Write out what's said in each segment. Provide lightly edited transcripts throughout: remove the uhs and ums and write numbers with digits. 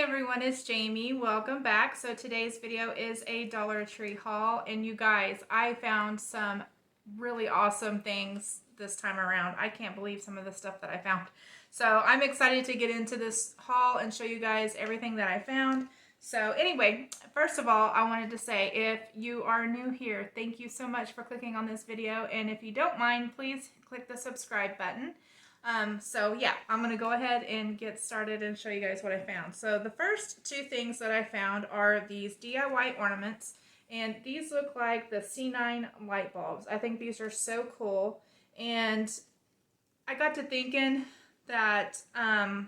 everyone, it's Jamie. Welcome back. So today's video is a Dollar Tree haul, and you guys, I found some really awesome things this time around. I can't believe some of the stuff that I found. So I'm excited to get into this haul and show you guys everything that I found. So anyway, first of all, I wanted to say if you are new here, thank you so much for clicking on this video, and if you don't mind, please click the subscribe button. So yeah, I'm going to go ahead and get started and show you guys what I found. So the first two things that I found are these DIY ornaments, and these look like the C9 light bulbs. I think these are so cool, and I got to thinking that, I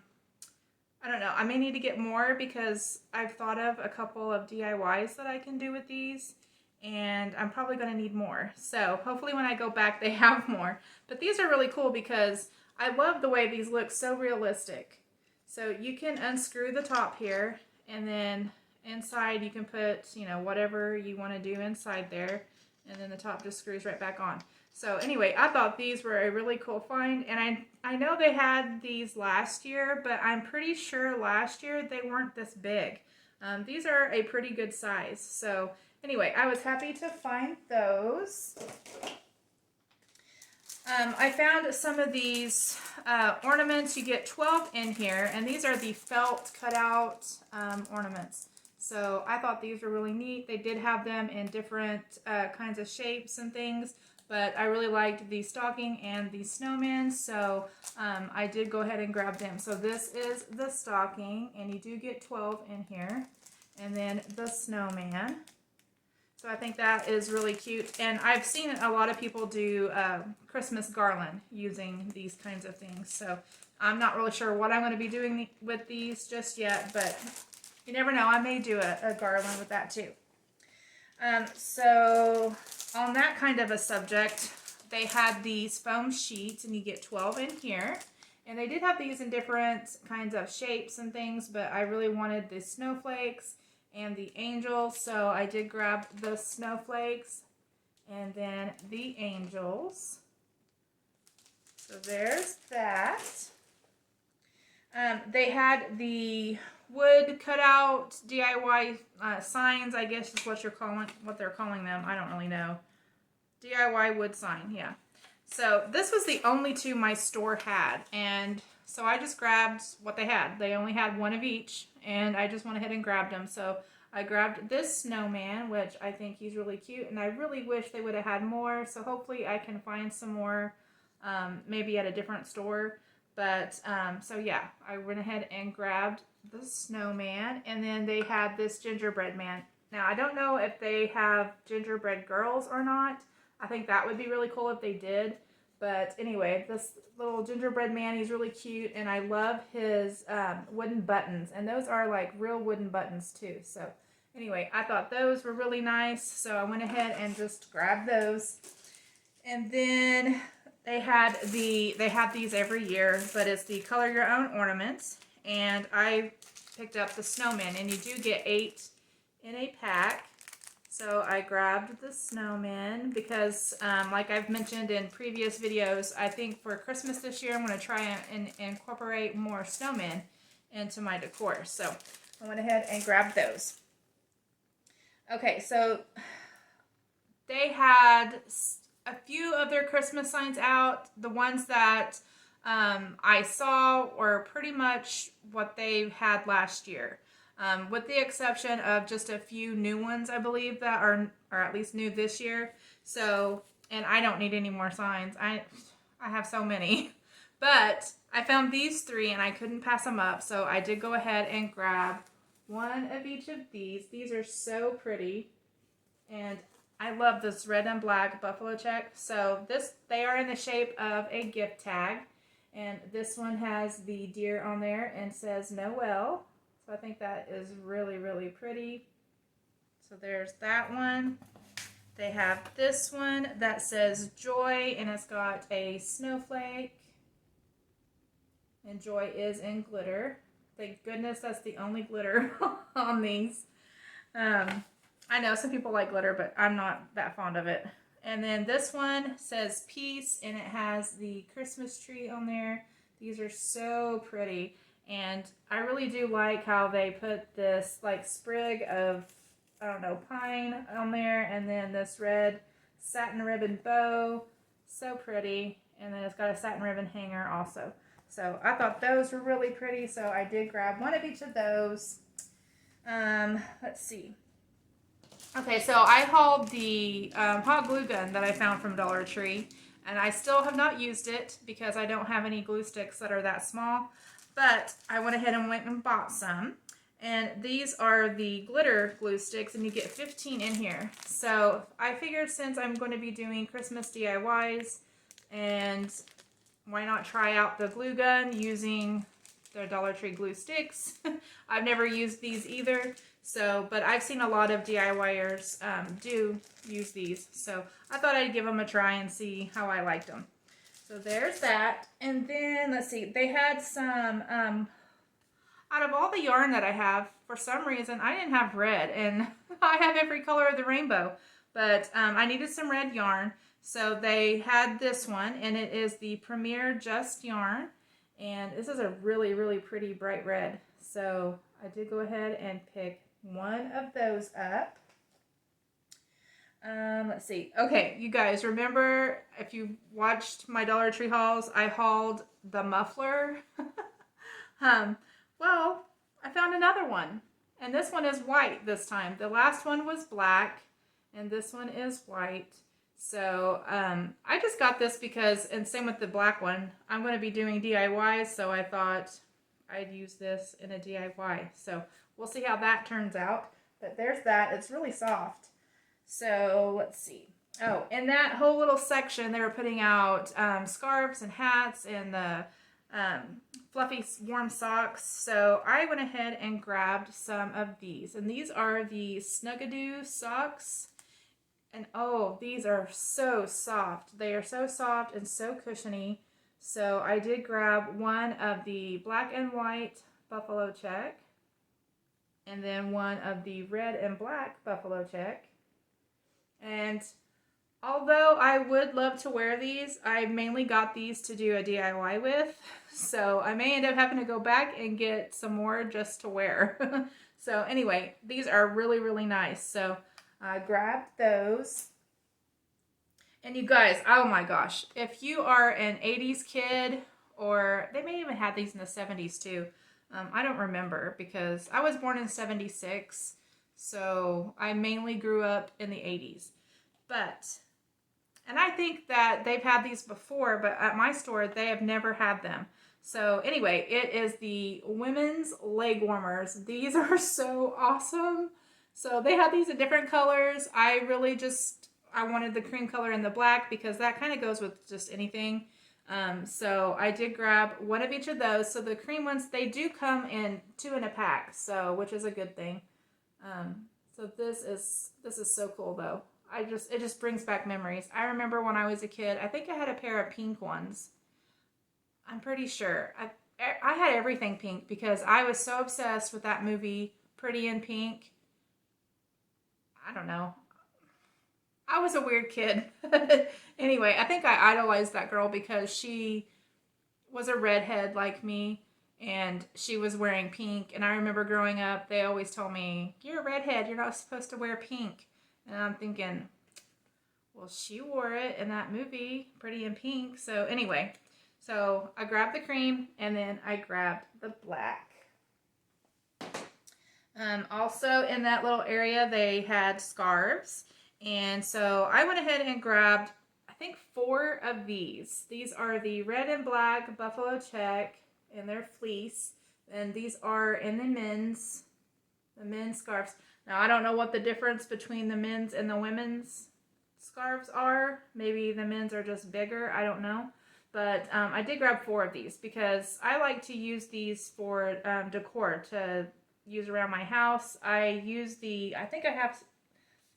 don't know, I may need to get more because I've thought of a couple of DIYs that I can do with these, and I'm probably going to need more. So hopefully when I go back they have more. But these are really cool because I love the way these look so realistic. So you can unscrew the top here, and then inside you can put, you know, whatever you want to do inside there, and then the top just screws right back on. So anyway, I thought these were a really cool find, and I know they had these last year, but I'm pretty sure last year they weren't this big. These are a pretty good size. So anyway, I was happy to find those. I found some of these ornaments. You get 12 in here, and these are the felt cutout ornaments. So I thought these were really neat. They did have them in different kinds of shapes and things, but I really liked the stocking and the snowman, so I did go ahead and grab them. So this is the stocking, and you do get 12 in here, and then the snowman. So I think that is really cute, and I've seen a lot of people do Christmas garland using these kinds of things. So I'm not really sure what I'm going to be doing with these just yet, but you never know. I may do a garland with that too. So on that kind of a subject, they had these foam sheets, and you get 12 in here. And they did have these in different kinds of shapes and things, but I really wanted the snowflakes and the angels, so I did grab the snowflakes and then the angels. So there's that. They had the wood cutout DIY signs, I guess is what they're calling them. I don't really know. DIY wood sign, yeah. So this was the only two my store had, and so I just grabbed what they had. They only had one of each, and I just went ahead and grabbed them. So I grabbed this snowman, which I think he's really cute, and I really wish they would have had more. So hopefully I can find some more, maybe at a different store. But so yeah, I went ahead and grabbed the snowman, and then they had this gingerbread man. Now I don't know if they have gingerbread girls or not. I think that would be really cool if they did. But anyway, this little gingerbread man, he's really cute, and I love his wooden buttons. And those are like real wooden buttons too. So anyway, I thought those were really nice, so I went ahead and just grabbed those. And then they have these every year, but it's the Color Your Own Ornaments. And I picked up the snowman, and you do get 8 in a pack. So I grabbed the snowman because, like I've mentioned in previous videos, I think for Christmas this year I'm going to try and incorporate more snowmen into my decor. So I went ahead and grabbed those. Okay, so they had a few of their Christmas signs out. The ones that I saw were pretty much what they had last year. With the exception of just a few new ones, I believe, that are at least new this year. So, and I don't need any more signs. I have so many. But I found these 3, and I couldn't pass them up. So I did go ahead and grab one of each of these. These are so pretty. And I love this red and black buffalo check. So they are in the shape of a gift tag. And this one has the deer on there and says Noel. I think that is really, really pretty. So there's that one. They have this one that says Joy, and it's got a snowflake. And Joy is in glitter. Thank goodness that's the only glitter on these. I know some people like glitter, but I'm not that fond of it. And then this one says Peace, and it has the Christmas tree on there. These are so pretty. And I really do like how they put this like sprig of, I don't know, pine on there, and then this red satin ribbon bow. So pretty. And then it's got a satin ribbon hanger also. So I thought those were really pretty, so I did grab one of each of those. Let's see. Okay, so I hauled the hot glue gun that I found from Dollar Tree, and I still have not used it because I don't have any glue sticks that are that small, but I went ahead and went and bought some. And these are the glitter glue sticks, and you get 15 in here. So I figured since I'm going to be doing Christmas DIYs, and why not try out the glue gun using the Dollar Tree glue sticks. I've never used these either, so, but I've seen a lot of DIYers do use these, so I thought I'd give them a try and see how I liked them. So there's that. And then let's see, they had some out of all the yarn that I have, for some reason I didn't have red, and I have every color of the rainbow, but I needed some red yarn. So they had this one, and it is the Premier Just yarn, and this is a really, really pretty bright red. So I did go ahead and pick one of those up. Let's see. Okay, you guys, remember if you watched my Dollar Tree hauls, I hauled the muffler. Well, I found another one, and this one is white this time. The last one was black, and this one is white. So I just got this because, and same with the black one, I'm going to be doing DIYs, so I thought I'd use this in a DIY. So we'll see how that turns out. But there's that. It's really soft. So let's see. Oh, in that whole little section, they were putting out scarves and hats and the fluffy warm socks. So I went ahead and grabbed some of these. And these are the Snuggadoo Socks. And oh, these are so soft. They are so soft and so cushiony. So I did grab one of the black and white buffalo check, and then one of the red and black buffalo check. And although I would love to wear these, I mainly got these to do a DIY with. So I may end up having to go back and get some more just to wear. So anyway, these are really, really nice. So I grabbed those. And you guys, oh my gosh, if you are an 80s kid, or they may even have these in the 70s too. I don't remember because I was born in 76, so I mainly grew up in the 80s. But, and I think that they've had these before, but at my store, they have never had them. So anyway, it is the women's leg warmers. These are so awesome. So they had these in different colors. I really I wanted the cream color and the black because that kind of goes with just anything. So I did grab one of each of those. So the cream ones, they do come in 2 in a pack, so which is a good thing. So this is so cool though. It just brings back memories. I remember when I was a kid, I think I had a pair of pink ones. I'm pretty sure. I had everything pink because I was so obsessed with that movie, Pretty in Pink. I don't know. I was a weird kid. Anyway, I think I idolized that girl because she was a redhead like me, and she was wearing pink. And I remember growing up, they always told me, "You're a redhead, you're not supposed to wear pink." And I'm thinking, well, she wore it in that movie, Pretty in Pink. So anyway, so I grabbed the cream, and then I grabbed the black. Also in that little area, they had scarves. And so I went ahead and grabbed, I think, 4 of these. These are the red and black buffalo check, and they're fleece. And these are in the men's scarves. Now, I don't know what the difference between the men's and the women's scarves are. Maybe the men's are just bigger. I don't know. But I did grab 4 of these because I like to use these for decor to use around my house. I think I have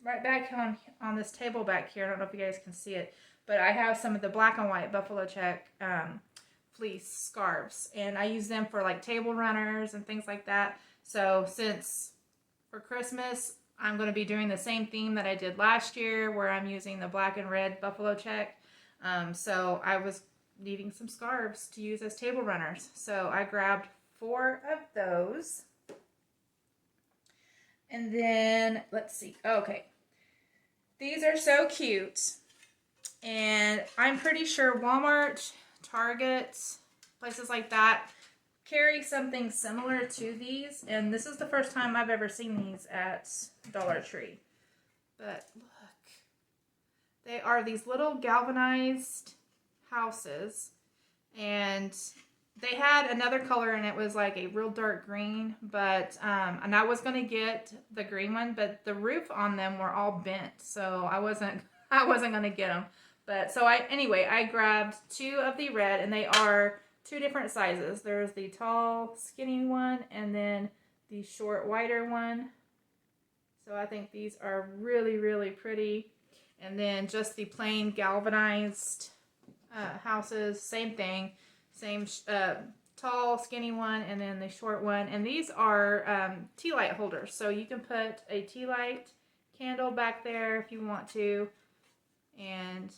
right back on this table back here. I don't know if you guys can see it, but I have some of the black and white buffalo check fleece scarves, and I use them for like table runners and things like that. So since for Christmas, I'm going to be doing the same theme that I did last year, where I'm using the black and red buffalo check. So I was needing some scarves to use as table runners. So I grabbed 4 of those. And then, let's see. Okay. These are so cute. And I'm pretty sure Walmart, Target, places like that carry something similar to these. And this is the first time I've ever seen these at Dollar Tree. But look. They are these little galvanized houses. And they had another color, and it was like a real dark green, but and I was gonna get the green one, but the roof on them were all bent, so I wasn't gonna get them. But so I grabbed 2 of the red, and they are 2 different sizes. There's the tall, skinny one, and then the short, wider one. So I think these are really, really pretty. And then just the plain galvanized houses, same thing. Same tall, skinny one, and then the short one. And these are tea light holders. So you can put a tea light candle back there if you want to. And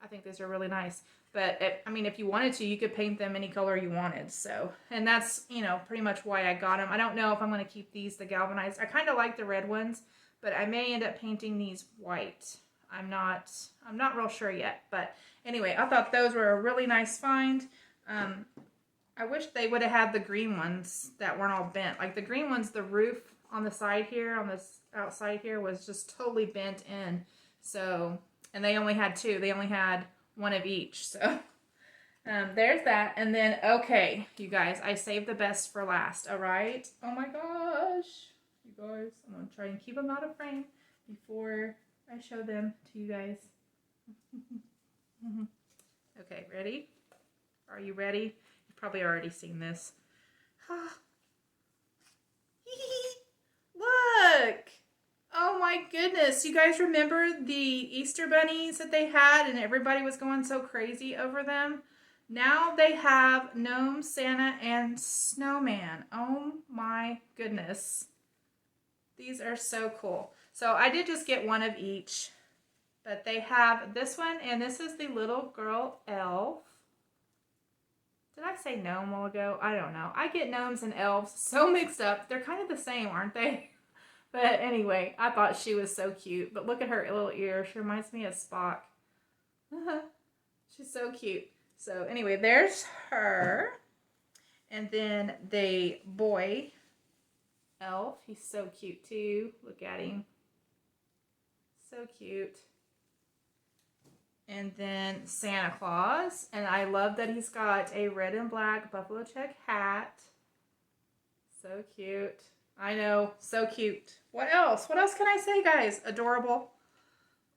I think these are really nice. But, I mean, if you wanted to, you could paint them any color you wanted. So, and that's, you know, pretty much why I got them. I don't know if I'm going to keep these, the galvanized. I kind of like the red ones, but I may end up painting these white. I'm not real sure yet. But anyway, I thought those were a really nice find. I wish they would have had the green ones that weren't all bent. Like the green ones, the roof on the side here, on this outside here, was just totally bent in. So, and they only had 2. They only had 1 of each. So, there's that. And then, okay, you guys, I saved the best for last, all right? Oh my gosh. You guys, I'm going to try and keep them out of frame before I show them to you guys. Okay, ready? Are you ready? You've probably already seen this. Look! Oh my goodness. You guys remember the Easter bunnies that they had and everybody was going so crazy over them? Now they have Gnome, Santa, and Snowman. Oh my goodness. These are so cool. So I did just get 1 of each. But they have this one, and this is the little girl elf. Did I say gnome a while ago? I don't know. I get gnomes and elves so mixed up. They're kind of the same, aren't they? But anyway, I thought she was so cute. But look at her little ear. She reminds me of Spock. She's so cute. So anyway, there's her. And then the boy elf. He's so cute too. Look at him. So cute. And then Santa Claus. And I love that he's got a red and black buffalo check hat. So cute. I know. So cute. What else? What else can I say, guys? Adorable.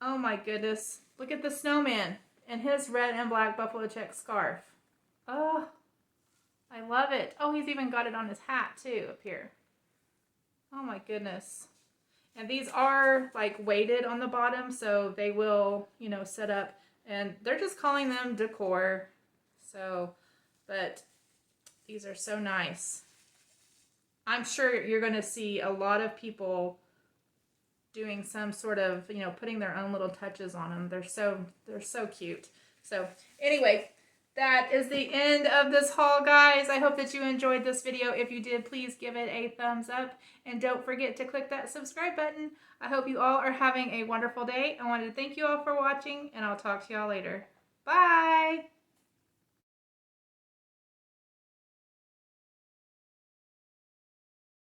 Oh my goodness. Look at the snowman and his red and black buffalo check scarf. Oh, I love it. Oh, he's even got it on his hat too up here. Oh my goodness. And these are like weighted on the bottom, so they will, you know, set up. And they're just calling them decor. So, but these are so nice. I'm sure you're going to see a lot of people doing some sort of, you know, putting their own little touches on them. They're so cute. So anyway, that is the end of this haul, guys. I hope that you enjoyed this video. If you did, please give it a thumbs up. And don't forget to click that subscribe button. I hope you all are having a wonderful day. I wanted to thank you all for watching, and I'll talk to y'all later. Bye!